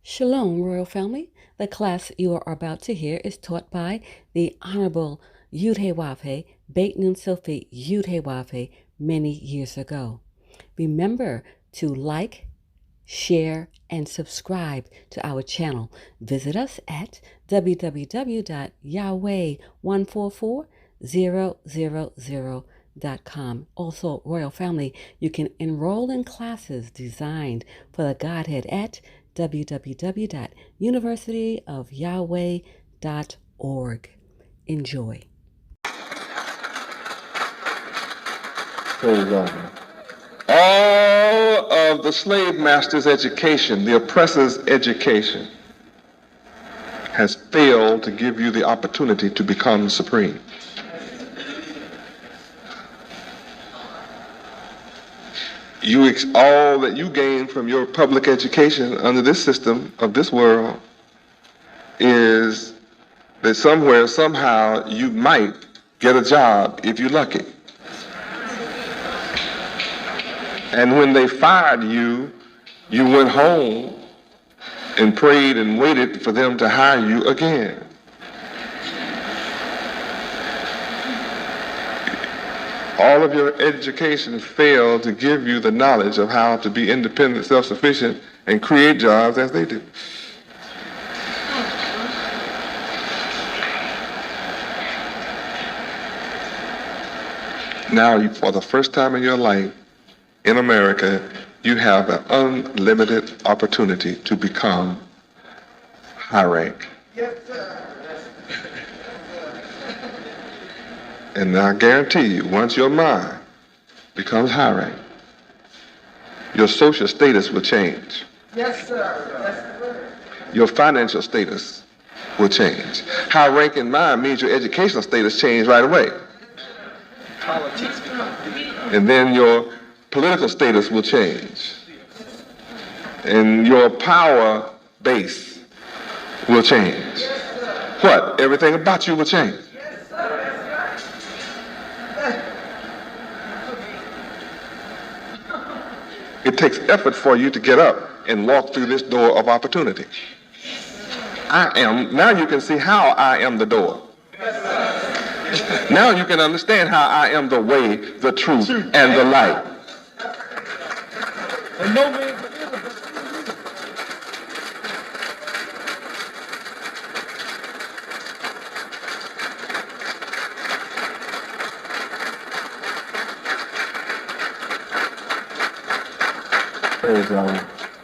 Shalom, Royal Family. The class you are about to hear is taught by the Honorable Yudhe Beit Nun Sophie Yudhe many years ago. Remember to like, share, and subscribe to our channel. Visit us at www.yahweh144000.com. Also, Royal Family, you can enroll in classes designed for the Godhead at www.universityofyahweh.org. Enjoy. Praise God. All of the slave master's education, the oppressor's education, has failed to give you the opportunity to become supreme. All that you gain from your public education under this system of this world is that somewhere, somehow, you might get a job if you're lucky. And when they fired you, you went home and prayed and waited for them to hire you again. All of your education failed to give you the knowledge of how to be independent, self-sufficient, and create jobs as they do. Now, for the first time in your life, in America, you have an unlimited opportunity to become high rank. Yes, sir. And I guarantee you, once your mind becomes high rank, your social status will change. Yes, sir. Yes, sir. Your financial status will change. High rank in mind means your educational status changes right away. Politics become. And then your political status will change. And your power base will change. What? Everything about you will change. It takes effort for you to get up and walk through this door of opportunity. Now you can see how I am the door. Now you can understand how I am the way, the truth, and the light. And no man but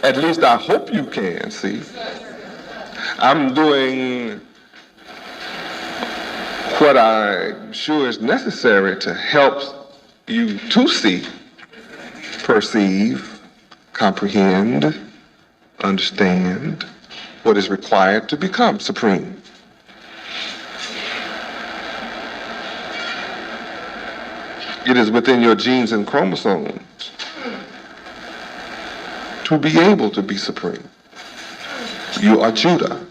at least I hope you can see. I'm doing what I'm sure is necessary to help you to see, perceive, comprehend, understand what is required to become supreme. It is within your genes and chromosomes to be able to be supreme. You are Judah.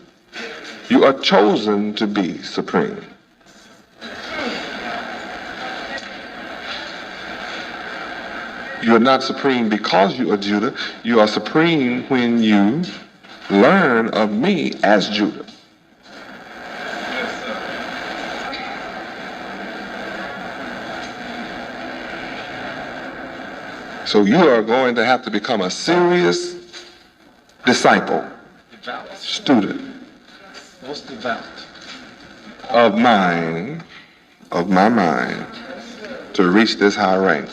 You are chosen to be supreme. You are not supreme because you are Judah. You are supreme when you learn of me as Judah. So you are going to have to become a serious disciple, student of mine, of my mind, to reach this high rank.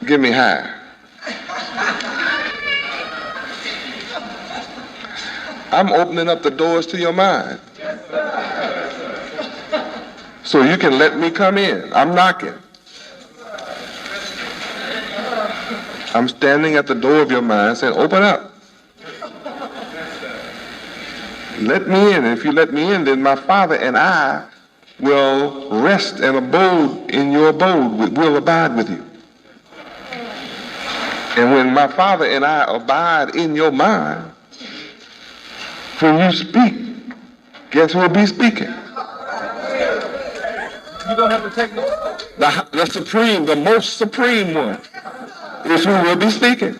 Give me high. I'm opening up the doors to your mind. So you can let me come in. I'm knocking. I'm standing at the door of your mind saying, open up. Let me in. If you let me in, then my Father and I will rest and abode in your abode. We'll abide with you. And when my Father and I abide in your mind, when you speak, guess who will be speaking? You don't have to take no. The supreme, the most supreme one is who will be speaking.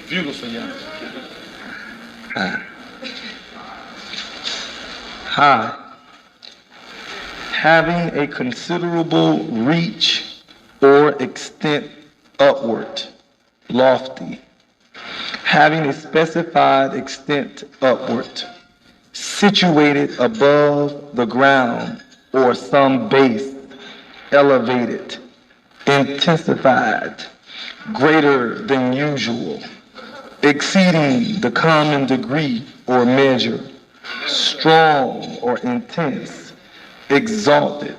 Beautiful, yeah. High, having a considerable reach or extent upward. Lofty, having a specified extent upward. Situated above the ground or some base. Elevated, intensified, greater than usual. Exceeding the common degree or measure. Strong or intense, exalted,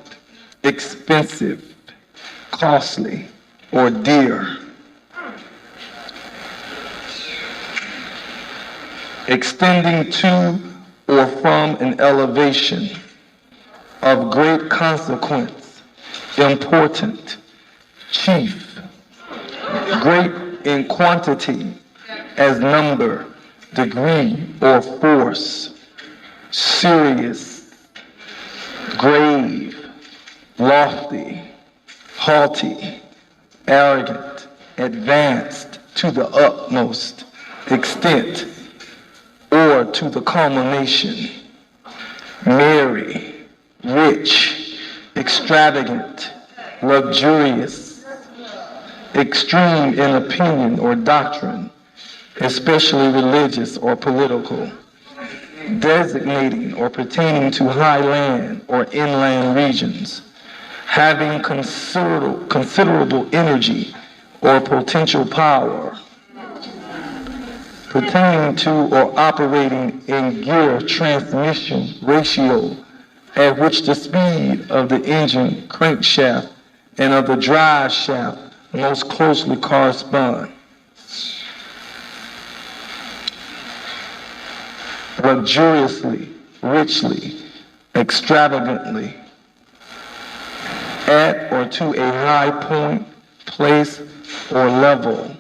expensive, costly, or dear. Extending to or from an elevation. Of great consequence, important, chief, great in quantity, as number, degree, or force. Serious, grave, lofty, haughty, arrogant, advanced to the utmost extent or to the culmination, merry, rich, extravagant, luxurious, extreme in opinion or doctrine, especially religious or political, designating or pertaining to highland or inland regions, having considerable energy or potential power, pertaining to or operating in gear transmission ratio at which the speed of the engine crankshaft and of the drive shaft most closely correspond. Luxuriously, richly, extravagantly, at or to a high point, place, or level,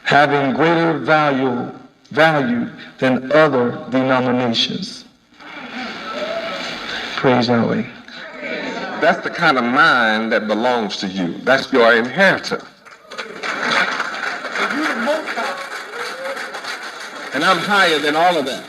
having greater value than other denominations. Praise Yahweh. That's the kind of mind that belongs to you. That's your inheritance. And I'm higher than all of that.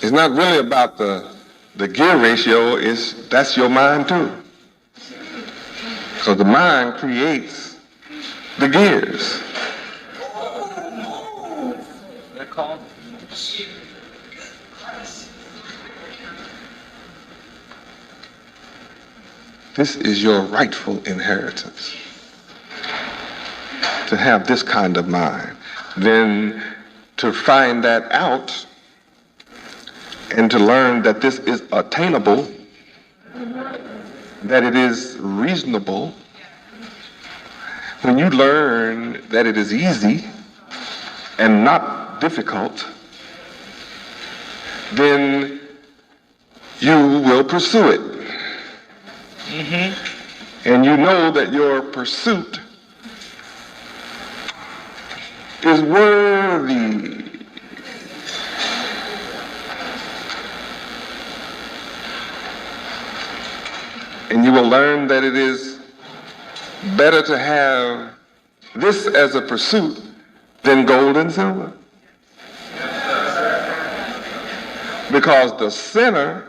It's not really about the gear ratio, that's your mind too. Because the mind creates the gears. They're called. This is your rightful inheritance. To have this kind of mind. Then to find that out and to learn that this is attainable, that it is reasonable. When you learn that it is easy and not difficult, then you will pursue it. And you know that your pursuit is worthy. And you will learn that it is better to have this as a pursuit than gold and silver. Because the sinner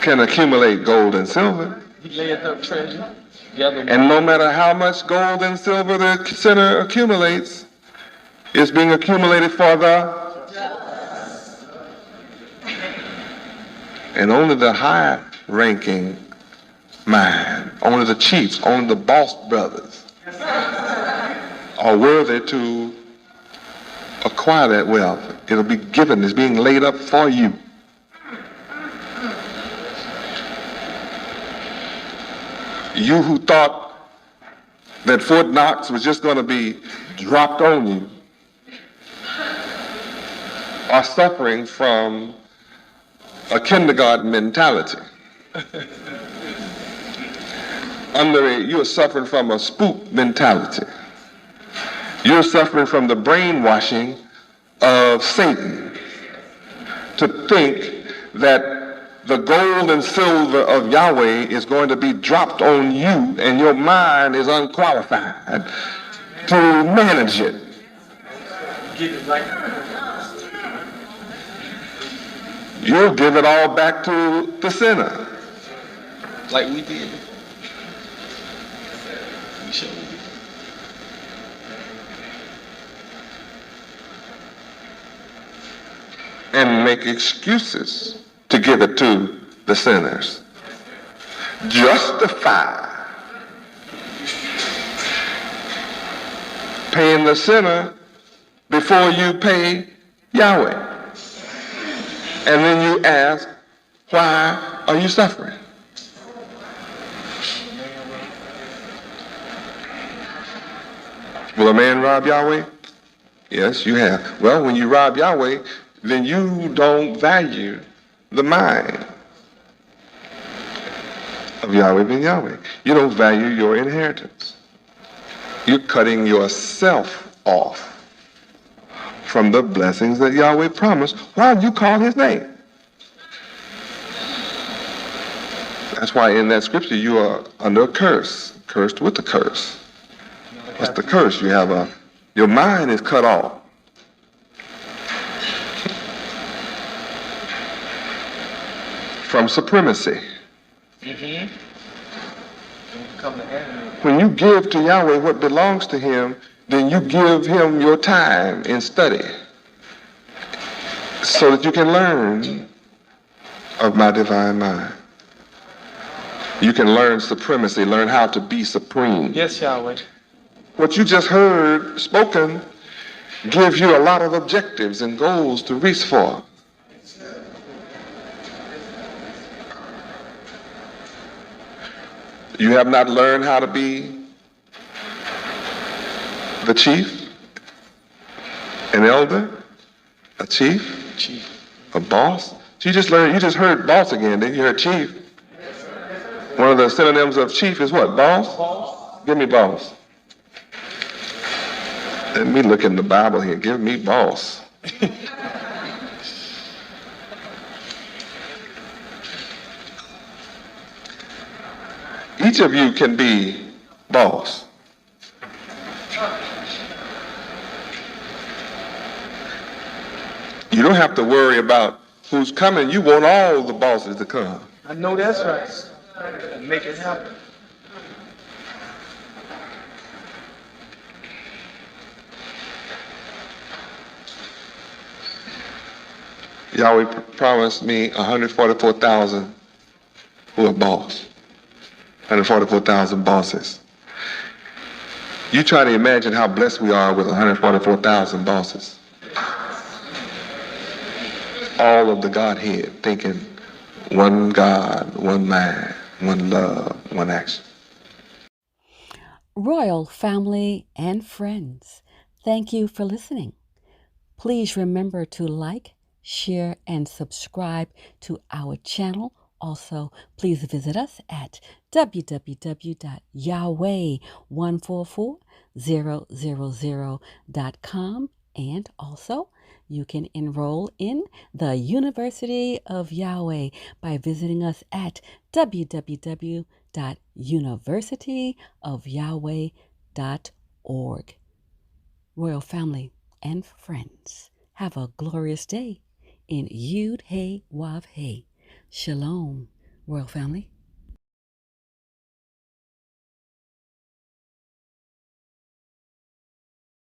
can accumulate gold and silver. He layeth up treasure. And no matter how much gold and silver the sinner accumulates, it's being accumulated for the... And only the high-ranking mind, only the chiefs, only the boss brothers are worthy to acquire that wealth. It'll be given, it's being laid up for you. You who thought that Fort Knox was just going to be dropped on you are suffering from a kindergarten mentality. you're suffering from a spook mentality. You're suffering from the brainwashing of Satan to think that the gold and silver of Yahweh is going to be dropped on you and your mind is unqualified to manage it. You'll give it all back to the sinner. Like we did. We sure did. And make excuses to give it to the sinners. Justify paying the sinner before you pay Yahweh. And then you ask, why are you suffering? Will a man rob Yahweh? Yes, you have. Well, when you rob Yahweh, then you don't value the mind of Yahweh ben Yahweh. You don't value your inheritance. You're cutting yourself off from the blessings that Yahweh promised while you call his name. That's why in that scripture you are under a curse, cursed with a curse. What's the curse? Your mind is cut off. From supremacy. When you give to Yahweh what belongs to him, then you give him your time in study so that you can learn of my divine mind. You can learn supremacy, learn how to be supreme. Yes, Yahweh. What you just heard spoken gives you a lot of objectives and goals to reach for. You have not learned how to be the chief, an elder, a chief, a boss. So you just heard boss again, then you heard chief. One of the synonyms of chief is what? Boss? Give me boss. Let me look in the Bible here. Give me boss. Each of you can be boss. You don't have to worry about who's coming. You want all the bosses to come. I know that's right. Make it happen. Yahweh promised me 144,000 who are boss. 144,000 bosses. You try to imagine how blessed we are with 144,000 bosses. All of the Godhead thinking one God, one mind, one love, one action. Royal family and friends, thank you for listening. Please remember to like, share, and subscribe to our channel. Also, please visit us at www.yahweh144000.com, and also you can enroll in the University of Yahweh by visiting us at www.universityofyahweh.org. Royal family and friends, have a glorious day in Yud Hey Wav Hey. Shalom, Royal family.